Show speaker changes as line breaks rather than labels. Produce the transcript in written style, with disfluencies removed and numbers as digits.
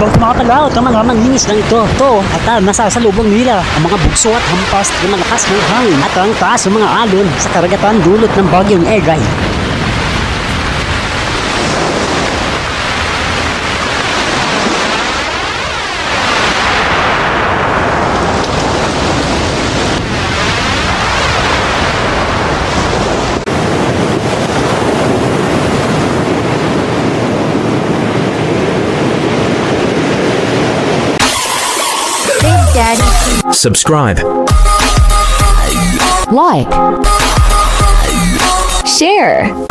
habang kumakalaot ang mga manginis ng ito. At nasasalubong nila ang mga bugso at hampas ng malakas ng hangin at ang taas ng mga alon sa karagatan dulot ng bagyong Egay.
Big Daddy.
Subscribe.
Like. Share.